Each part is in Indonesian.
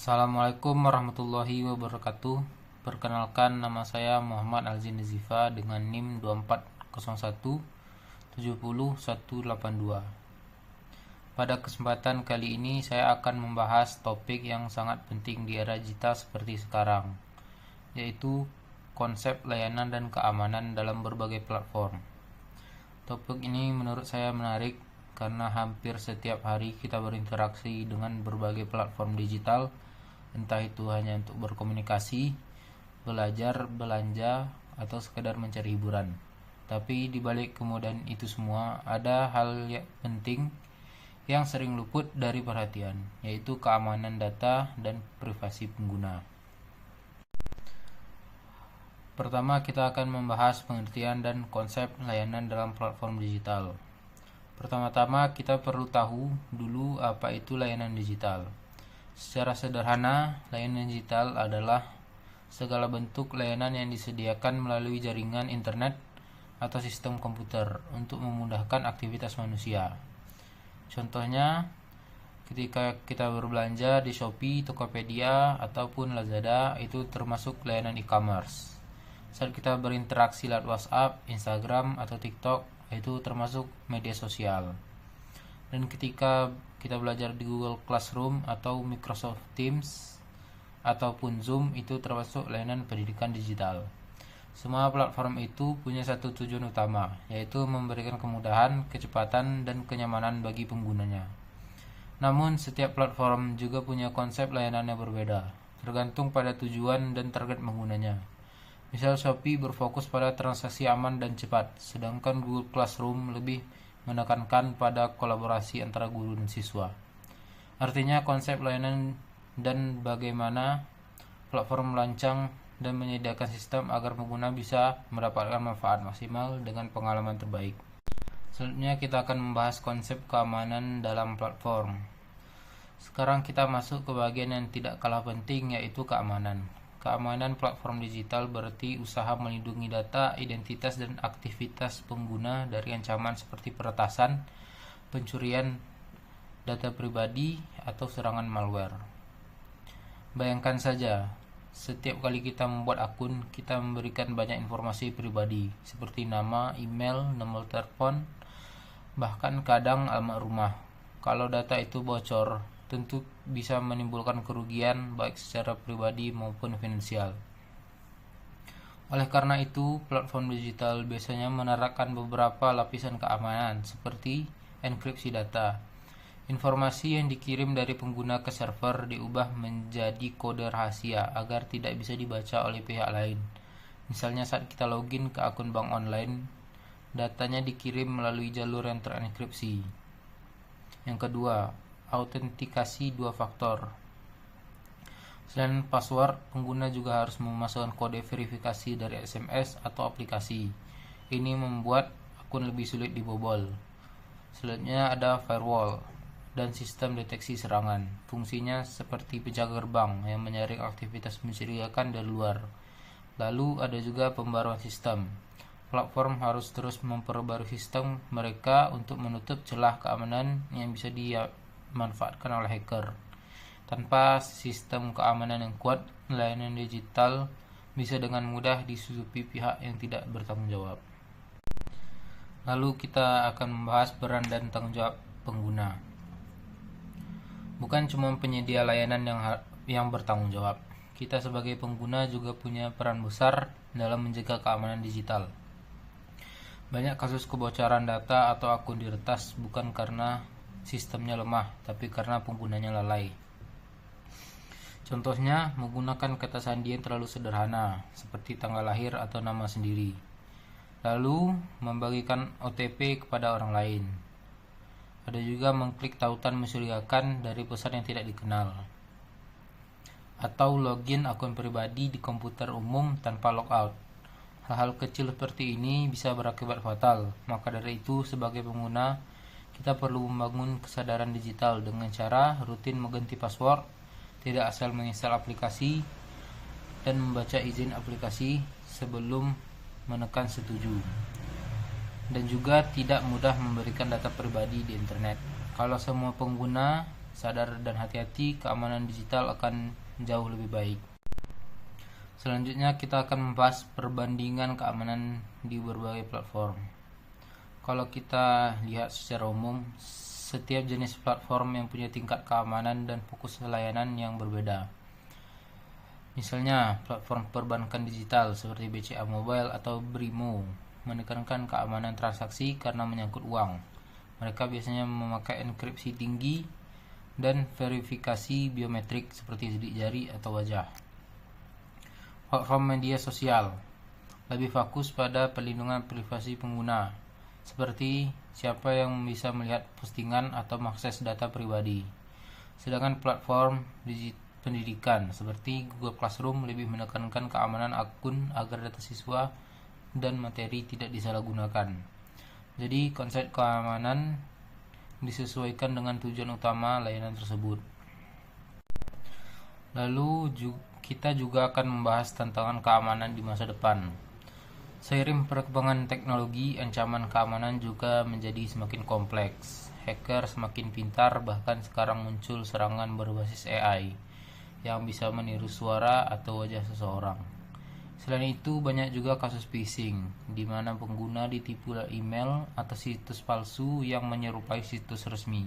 Assalamualaikum warahmatullahi wabarakatuh. Perkenalkan, nama saya Muhammad Alzin Nazifa dengan NIM 240170182. Pada kesempatan kali ini saya akan membahas topik yang sangat penting di era digital seperti sekarang, yaitu konsep layanan dan keamanan dalam berbagai platform. Topik ini menurut saya menarik karena hampir setiap hari kita berinteraksi dengan berbagai platform digital, entah itu hanya untuk berkomunikasi, belajar, belanja, atau sekedar mencari hiburan. Tapi di balik kemudahan itu semua, ada hal yang penting yang sering luput dari perhatian, yaitu keamanan data dan privasi pengguna. Pertama, kita akan membahas pengertian dan konsep layanan dalam platform digital. Pertama-tama, kita perlu tahu dulu apa itu layanan digital. Secara sederhana, layanan digital adalah segala bentuk layanan yang disediakan melalui jaringan internet atau sistem komputer untuk memudahkan aktivitas manusia. Contohnya, ketika kita berbelanja di Shopee, Tokopedia, ataupun Lazada, itu termasuk layanan e-commerce. Saat kita berinteraksi lewat WhatsApp, Instagram, atau TikTok, itu termasuk media sosial. Dan ketika kita belajar di Google Classroom atau Microsoft Teams ataupun Zoom, itu termasuk layanan pendidikan digital. Semua platform itu punya satu tujuan utama, yaitu memberikan kemudahan, kecepatan, dan kenyamanan bagi penggunanya. Namun setiap platform juga punya konsep layanan yang berbeda, tergantung pada tujuan dan target penggunanya. Misal Shopee berfokus pada transaksi aman dan cepat, sedangkan Google Classroom lebih menekankan pada kolaborasi antara guru dan siswa. Artinya konsep layanan dan bagaimana platform merancang dan menyediakan sistem agar pengguna bisa mendapatkan manfaat maksimal dengan pengalaman terbaik. Selanjutnya kita akan membahas konsep keamanan dalam platform. Sekarang kita masuk ke bagian yang tidak kalah penting, yaitu keamanan. Keamanan platform digital berarti usaha melindungi data, identitas, dan aktivitas pengguna dari ancaman seperti peretasan, pencurian data pribadi, atau serangan malware. Bayangkan saja, setiap kali kita membuat akun, kita memberikan banyak informasi pribadi seperti nama, email, nomor telepon, bahkan kadang alamat rumah. Kalau data itu bocor, tentu bisa menimbulkan kerugian baik secara pribadi maupun finansial. Oleh karena itu, platform digital biasanya menerapkan beberapa lapisan keamanan seperti enkripsi data. Informasi yang dikirim dari pengguna ke server diubah menjadi kode rahasia agar tidak bisa dibaca oleh pihak lain. Misalnya saat kita login ke akun bank online, datanya dikirim melalui jalur yang terenkripsi. Yang kedua, autentikasi dua faktor. Selain password, pengguna juga harus memasukkan kode verifikasi dari SMS atau aplikasi. Ini membuat akun lebih sulit dibobol. Selanjutnya ada firewall dan sistem deteksi serangan. Fungsinya seperti penjaga gerbang yang menyaring aktivitas mencurigakan dari luar. Lalu ada juga pembaruan sistem. Platform harus terus memperbarui sistem mereka untuk menutup celah keamanan yang bisa dimanfaatkan oleh hacker. Tanpa sistem keamanan yang kuat, layanan digital bisa dengan mudah disusupi pihak yang tidak bertanggung jawab. Lalu kita akan membahas peran dan tanggung jawab pengguna. Bukan cuma penyedia layanan yang bertanggung jawab. Kita sebagai pengguna juga punya peran besar dalam menjaga keamanan digital. Banyak kasus kebocoran data atau akun diretas bukan karena sistemnya lemah, tapi karena penggunanya lalai. Contohnya, menggunakan kata sandi yang terlalu sederhana, seperti tanggal lahir atau nama sendiri. Lalu, membagikan OTP kepada orang lain. Ada juga mengklik tautan mencurigakan dari pesan yang tidak dikenal. Atau login akun pribadi di komputer umum tanpa logout. Hal-hal kecil seperti ini bisa berakibat fatal. Maka dari itu, sebagai pengguna, kita perlu membangun kesadaran digital dengan cara rutin mengganti password, tidak asal menginstal aplikasi, dan membaca izin aplikasi sebelum menekan setuju. Dan juga tidak mudah memberikan data pribadi di internet. Kalau semua pengguna sadar dan hati-hati, keamanan digital akan jauh lebih baik. Selanjutnya kita akan membahas perbandingan keamanan di berbagai platform. Kalau kita lihat secara umum, setiap jenis platform yang punya tingkat keamanan dan fokus layanan yang berbeda. Misalnya, platform perbankan digital seperti BCA Mobile atau Brimo menekankan keamanan transaksi karena menyangkut uang. Mereka biasanya memakai enkripsi tinggi dan verifikasi biometrik seperti sidik jari atau wajah. Platform media sosial lebih fokus pada perlindungan privasi pengguna, seperti siapa yang bisa melihat postingan atau mengakses data pribadi. Sedangkan platform pendidikan seperti Google Classroom lebih menekankan keamanan akun agar data siswa dan materi tidak disalahgunakan. Jadi konsep keamanan disesuaikan dengan tujuan utama layanan tersebut. Lalu kita juga akan membahas tantangan keamanan di masa depan. Seiring perkembangan teknologi, ancaman keamanan juga menjadi semakin kompleks. Hacker semakin pintar, bahkan sekarang muncul serangan berbasis AI yang bisa meniru suara atau wajah seseorang. Selain itu, banyak juga kasus phishing, di mana pengguna ditipu email atau situs palsu yang menyerupai situs resmi.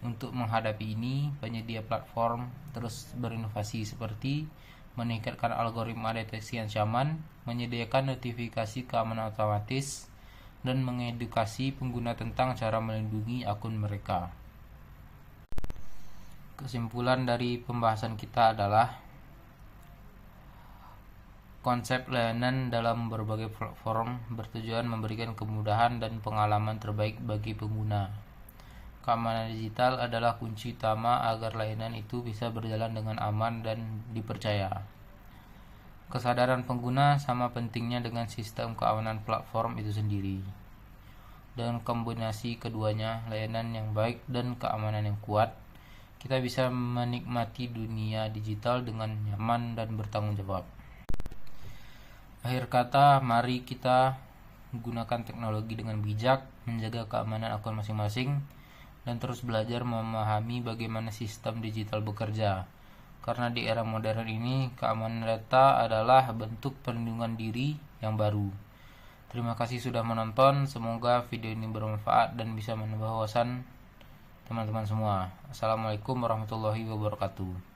Untuk menghadapi ini, penyedia platform terus berinovasi seperti meningkatkan algoritma deteksi ancaman, menyediakan notifikasi keamanan otomatis, dan mengedukasi pengguna tentang cara melindungi akun mereka. Kesimpulan dari pembahasan kita adalah konsep layanan dalam berbagai platform bertujuan memberikan kemudahan dan pengalaman terbaik bagi pengguna. Keamanan digital adalah kunci utama agar layanan itu bisa berjalan dengan aman dan dipercaya. Kesadaran pengguna sama pentingnya dengan sistem keamanan platform itu sendiri. Dengan kombinasi keduanya, layanan yang baik dan keamanan yang kuat, kita bisa menikmati dunia digital dengan nyaman dan bertanggung jawab. Akhir kata, mari kita gunakan teknologi dengan bijak, menjaga keamanan akun masing-masing, dan terus belajar memahami bagaimana sistem digital bekerja. Karena di era modern ini, keamanan data adalah bentuk perlindungan diri yang baru. Terima kasih sudah menonton, semoga video ini bermanfaat dan bisa menambah wawasan teman-teman semua. Assalamualaikum warahmatullahi wabarakatuh.